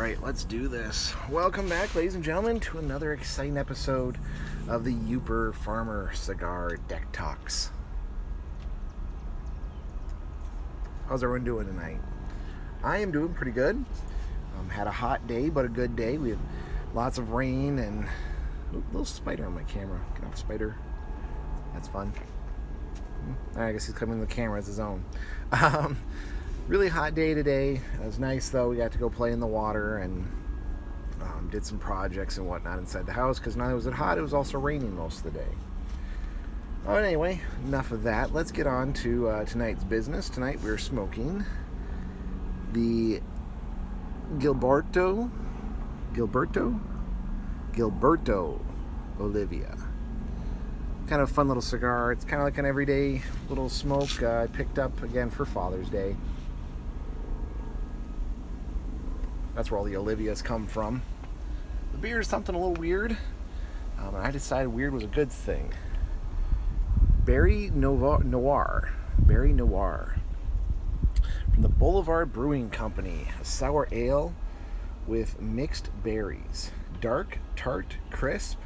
Alright, let's do this. Welcome back, ladies and gentlemen, to another exciting episode of the Uper Farmer Cigar Deck Talks. How's everyone doing tonight? I am doing pretty good. Had a hot day, but a good day. We had lots of rain and a little spider on my camera. Get off, spider. That's fun. I guess he's coming in the camera as his own. Really hot day today. It was nice though. We got to go play in the water and did some projects and whatnot inside the house because not only was it hot, it was also raining most of the day. Oh, anyway, enough of that. Let's get on to tonight's business. Tonight we're smoking the Gilberto Olivia. Kind of a fun little cigar. It's kind of like an everyday little smoke I picked up again for Father's Day. That's where all the Olivias come from. The beer is something a little weird, and I decided weird was a good thing. Berry Noir. Berry Noir. From the Boulevard Brewing Company. A sour ale with mixed berries. Dark, tart, crisp.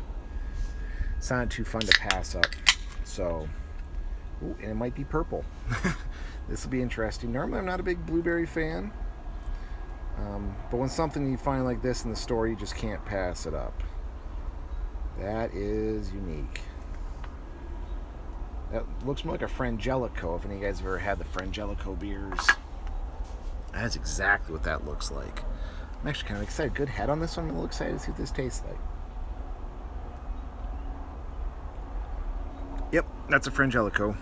Sounded too fun to pass up. So, and it might be purple. This will be interesting. Normally I'm not a big blueberry fan. But when something you find like this in the store, you just can't pass it up. That is unique. That looks more like a Frangelico, if any of you guys have ever had the Frangelico beers. That's exactly what that looks like. I'm actually kind of excited. Good head on this one. I'm a little excited to see what this tastes like. Yep, that's a Frangelico.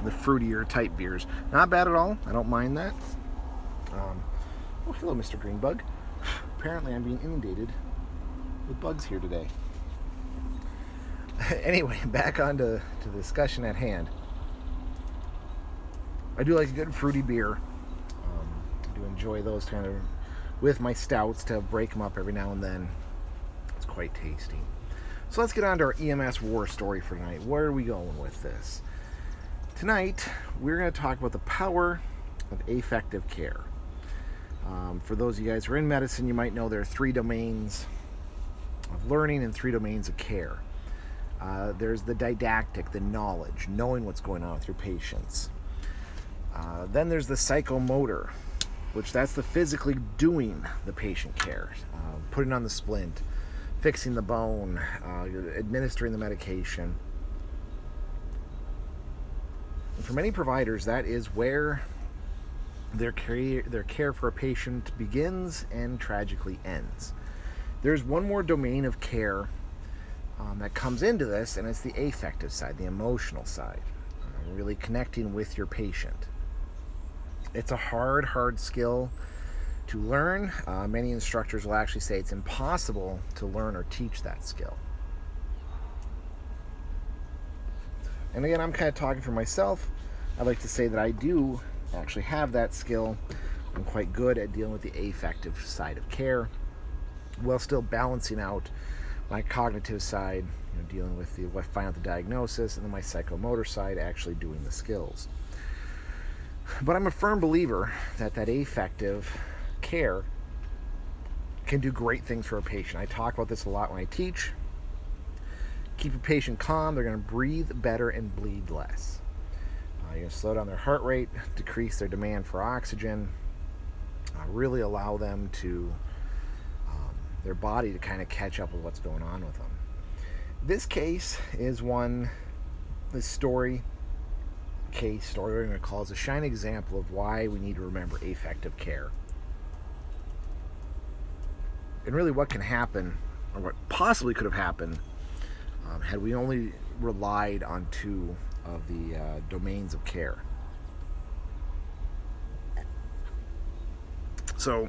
The fruitier type beers. Not bad at all. I don't mind that. Oh, hello, Mr. Greenbug. Apparently I'm being inundated with bugs here today. Anyway, back on to the discussion at hand. I do like a good fruity beer. I do enjoy those kind of with my stouts to break them up every now and then. It's quite tasty. So let's get on to our EMS war story for tonight. Where are we going with this? Tonight, we're going to talk about the power of affective care. For those of you guys who are in medicine, you might know there are 3 domains of learning and 3 domains of care. There's the didactic, the knowledge, knowing what's going on with your patients. Then there's the psychomotor, which that's the physically doing the patient care, putting on the splint, fixing the bone, administering the medication. And for many providers, that is where their care for a patient begins and tragically ends. There's one more domain of care that comes into this, and it's the affective side, the emotional side, really connecting with your patient. It's a hard skill to learn. Many instructors will actually say it's impossible to learn or teach that skill. And again, I'm kind of talking for myself. I'd like to say that I do actually have that skill. I'm quite good at dealing with the affective side of care while still balancing out my cognitive side, dealing with finding out the diagnosis, and then my psychomotor side actually doing the skills. But I'm a firm believer that affective care can do great things for a patient. I talk about this a lot when I teach. Keep a patient calm, they're going to breathe better and bleed less. You're going to slow down their heart rate, decrease their demand for oxygen, really allow them to, their body to kind of catch up with what's going on with them. This case is this story, we're going to call it a shining example of why we need to remember affective care. And really what can happen, or what possibly could have happened, had we only relied on 2 of the domains of care. So,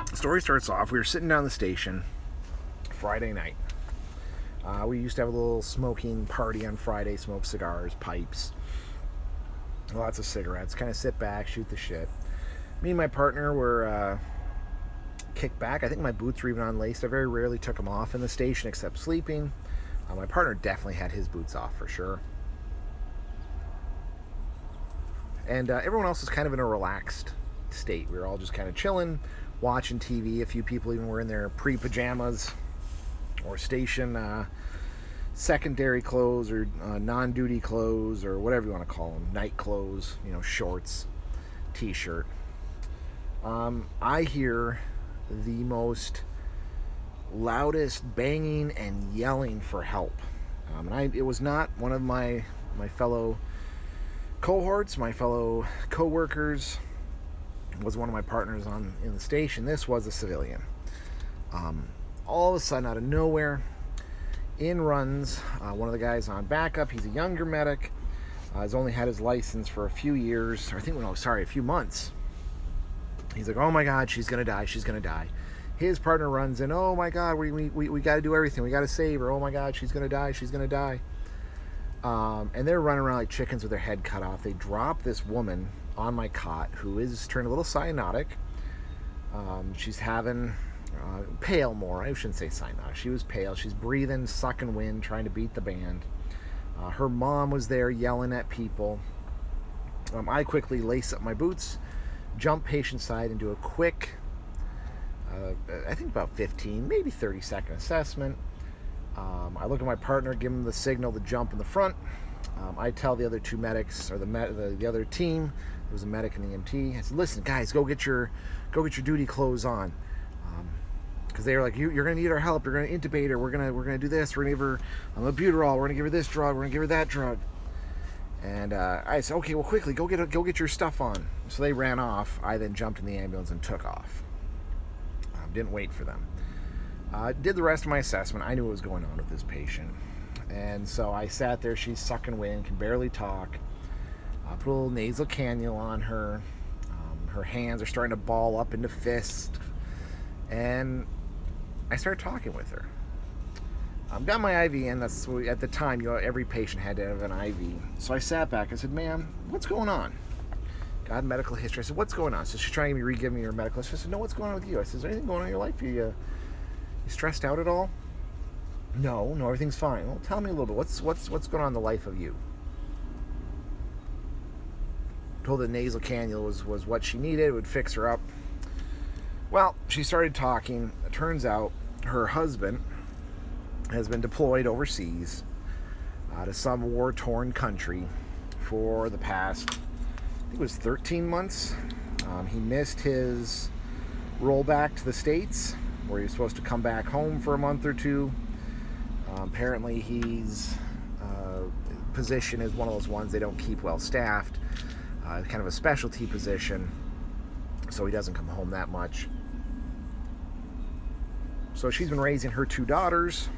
the story starts off, we were sitting down the station Friday night. We used to have a little smoking party on Friday, smoke cigars, pipes, lots of cigarettes, kind of sit back, shoot the shit. Me and my partner were kicked back. I think my boots were even unlaced. I very rarely took them off in the station except sleeping. My partner definitely had his boots off for sure. And everyone else was kind of in a relaxed state. We were all just kind of chilling, watching TV. A few people even were in their pre-pajamas or station secondary clothes or non-duty clothes or whatever you want to call them, night clothes, shorts, t-shirt. I hear the most loudest banging and yelling for help. It was not one of my fellow cohorts, my fellow co-workers. It was one of my partners in the station. This was a civilian. All of a sudden, out of nowhere, in runs one of the guys on backup. He's a younger medic. He's only had his license for a few years, or a few months. He's like, oh my God, she's gonna die, she's gonna die. His partner runs in, oh my God, we got to do everything, we got to save her, oh my God, she's gonna die, she's gonna die. And they're running around like chickens with their head cut off. They drop this woman on my cot who is turned a little cyanotic. She's having pale more. I shouldn't say cyanotic. She was pale. She's breathing, sucking wind, trying to beat the band. Her mom was there yelling at people. I quickly lace up my boots, jump patient side, and do a quick, I think about 15, maybe 30-second assessment. I look at my partner, give him the signal to jump in the front. I tell the other two medics, or the other team, there was a medic and EMT. I said, listen, guys, go get your duty clothes on. Because they were like, you're going to need our help. You're going to intubate her. We're going to do this. We're going to give her albuterol. We're going to give her this drug. We're going to give her that drug. And I said, okay, well, quickly, go get your stuff on. So they ran off. I then jumped in the ambulance and took off. Didn't wait for them. Did the rest of my assessment. I knew what was going on with this patient. And so I sat there. She's sucking wind, can barely talk. Put a little nasal cannula on her. Her hands are starting to ball up into fists. And I started talking with her. Got my IV in. That's at the time, every patient had to have an IV. So I sat back. I said, "Ma'am, what's going on?" Got medical history. I said, "What's going on?" So she's trying to re-give me her medical history. I said, "No, what's going on with you?" I said, "Is there anything going on in your life? You stressed out at all?" No, everything's fine. Well, tell me a little bit. What's going on in the life of you? Told the nasal cannula was what she needed. It would fix her up. Well, she started talking. It turns out her husband has been deployed overseas to some war-torn country for the past, I think it was 13 months. He missed his rollback to the States, where he was supposed to come back home for a month or two. Apparently, his position is one of those ones they don't keep well staffed, kind of a specialty position, so he doesn't come home that much. So she's been raising her two daughters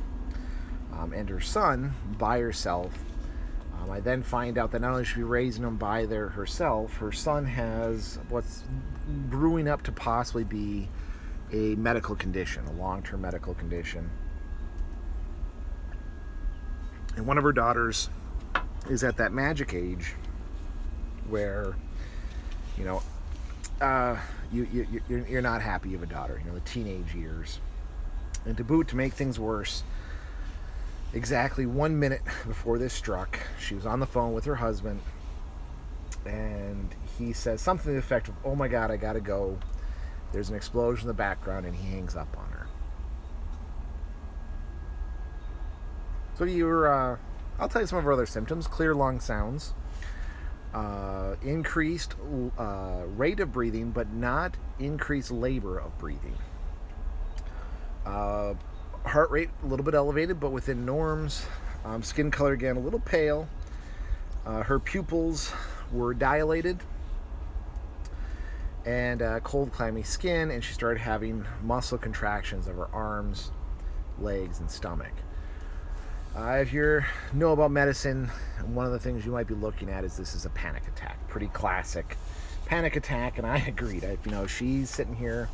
and her son by herself. I then find out that not only should she be raising them by herself, her son has what's brewing up to possibly be a medical condition, a long-term medical condition. And one of her daughters is at that magic age where, you're not happy of a daughter, the teenage years. And to boot, to make things worse, exactly 1 minute before this struck, she was on the phone with her husband, and he says something to the effect of, "Oh my God, I gotta go. There's an explosion in the background," and he hangs up on her. So I'll tell you some of her other symptoms. Clear lung sounds, increased rate of breathing, but not increased labor of breathing. Heart rate a little bit elevated, but within norms. Skin color, again, a little pale. Her pupils were dilated, and cold, clammy skin, and she started having muscle contractions of her arms, legs, and stomach. If you know about medicine, one of the things you might be looking at is this is a panic attack. Pretty classic panic attack, and I agreed. She's sitting here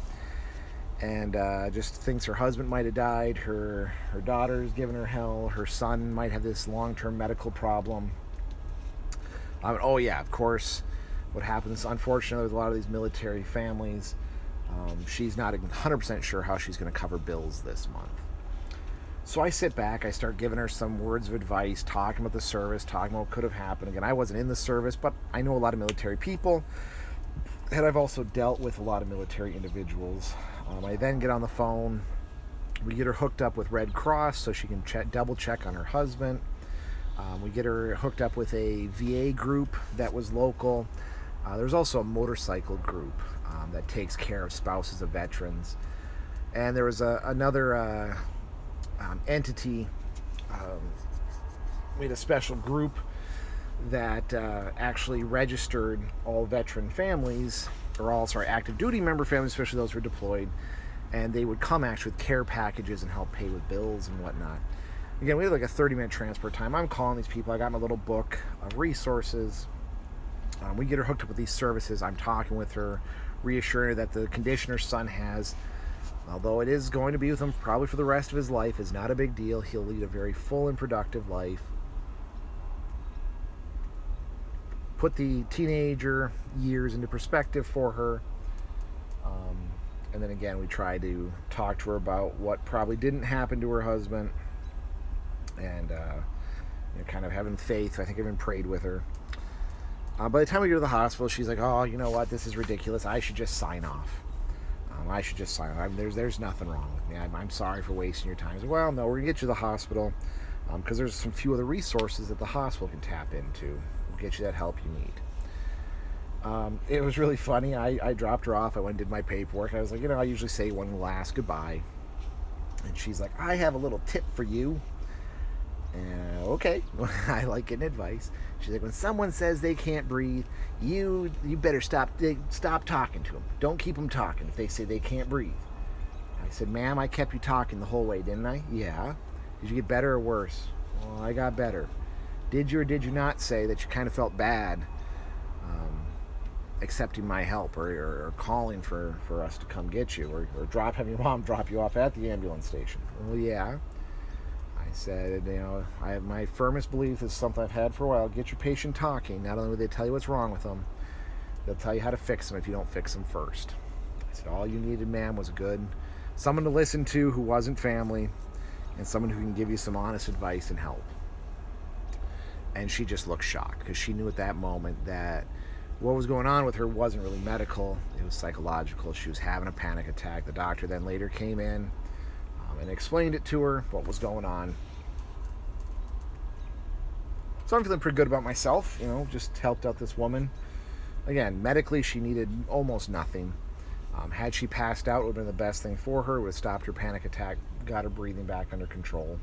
and just thinks her husband might have died, her daughter's giving her hell, her son might have this long-term medical problem. Oh yeah, of course, what happens, unfortunately, with a lot of these military families, she's not 100% sure how she's going to cover bills this month. So I sit back, I start giving her some words of advice, talking about the service, talking about what could have happened. Again, I wasn't in the service, but I know a lot of military people. And I've also dealt with a lot of military individuals. I then get on the phone. We get her hooked up with Red Cross so she can double check on her husband. We get her hooked up with a VA group that was local. There's also a motorcycle group that takes care of spouses of veterans. And there was another entity. We had a special group that actually registered all veteran families, or all, sorry, active duty member families, especially those who are deployed, and they would come actually with care packages and help pay with bills and whatnot. Again, we had like a 30-minute transport time. I'm calling these people. I got my little book of resources. We get her hooked up with these services. I'm talking with her, reassuring her that the condition her son has, although it is going to be with him probably for the rest of his life, is not a big deal. He'll lead a very full and productive life. Put the teenager years into perspective for her. And then again, we try to talk to her about what probably didn't happen to her husband, and kind of having faith. I think I even prayed with her. By the time we go to the hospital, she's like, "Oh, you know what? This is ridiculous. I should just sign off. I should just sign off. There's nothing wrong with me. I'm sorry for wasting your time." I said, "Well, no, we're gonna get you to the hospital because there's some few other resources that the hospital can tap into. We'll get you that help you need." It was really funny. I dropped her off. I went and did my paperwork. I was like, I usually say one last goodbye. And she's like, "I have a little tip for you." Okay. I like getting advice. She's like, "When someone says they can't breathe, you better stop talking to them. Don't keep them talking if they say they can't breathe." I said, "Ma'am, I kept you talking the whole way, didn't I?" "Yeah." "Did you get better or worse?" "Well, I got better." "Did you or did you not say that you kind of felt bad accepting my help or calling for us to come get you or having your mom drop you off at the ambulance station?" "Well, yeah." I said, "I have my firmest belief, this is something I've had for a while. Get your patient talking. Not only will they tell you what's wrong with them, they'll tell you how to fix them if you don't fix them first." I said, "All you needed, ma'am, was someone to listen to who wasn't family, and someone who can give you some honest advice and help." And she just looked shocked because she knew at that moment that what was going on with her wasn't really medical. It was psychological. She was having a panic attack. The doctor then later came in and explained it to her, what was going on. So I'm feeling pretty good about myself. Just helped out this woman. Again, medically, she needed almost nothing. Had she passed out, it would have been the best thing for her. It would have stopped her panic attack, got her breathing back under control.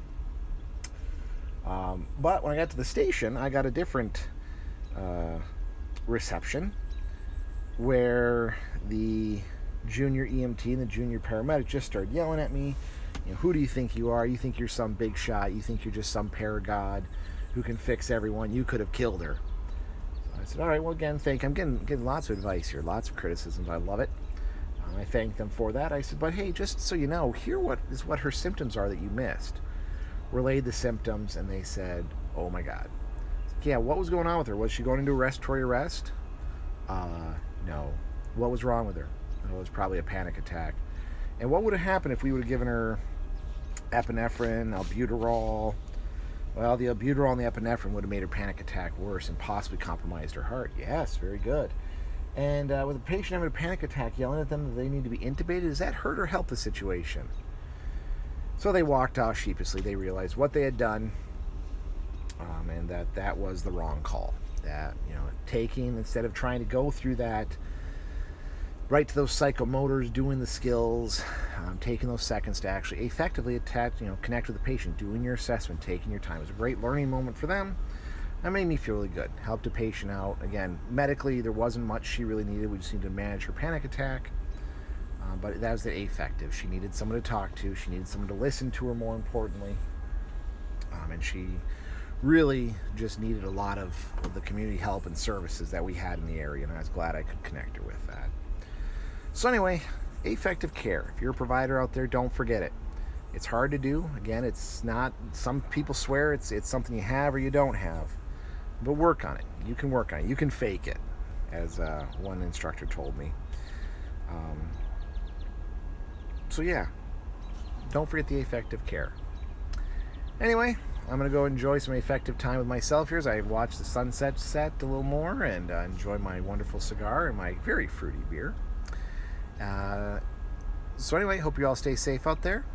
But when I got to the station, I got a different reception where the junior EMT and the junior paramedic just started yelling at me. "Who do you think you are? You think you're some big shot? You think you're just some paragod who can fix everyone? You could have killed her." So I said, "All right, well, again, I'm getting lots of advice here, lots of criticisms. I love it." I thanked them for that. I said, "But hey, just so you know, here what her symptoms are that you missed." Relayed the symptoms, and they said, "Oh my God." "Yeah, what was going on with her? Was she going into a respiratory arrest?" No. "What was wrong with her?" "It was probably a panic attack." "And what would have happened if we would have given her epinephrine, albuterol?" "Well, the albuterol and the epinephrine would have made her panic attack worse and possibly compromised her heart." "Yes, very good." "And with a patient having a panic attack, yelling at them that they need to be intubated, does that hurt or help the situation?" So they walked off sheepishly. They realized what they had done, and that was the wrong call. That, instead of trying to go through that, right to those psychomotors, doing the skills, taking those seconds to actually effectively connect with the patient, doing your assessment, taking your time. It was a great learning moment for them. That made me feel really good. Helped a patient out. Again, medically, there wasn't much she really needed. We just needed to manage her panic attack. But that was effective. She needed someone to talk to. She needed someone to listen to her, more importantly. And she really just needed a lot of the community help and services that we had in the area, and I was glad I could connect her with that. So anyway, affective care. If you're a provider out there, don't forget it. It's hard to do. Again, it's not, some people swear it's something you have or you don't have. But work on it. You can work on it. You can fake it, as one instructor told me. So yeah, don't forget the affective care. Anyway, I'm going to go enjoy some effective time with myself here as I watch the sunset set a little more and enjoy my wonderful cigar and my very fruity beer. So anyway, hope you all stay safe out there,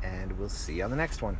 and we'll see you on the next one.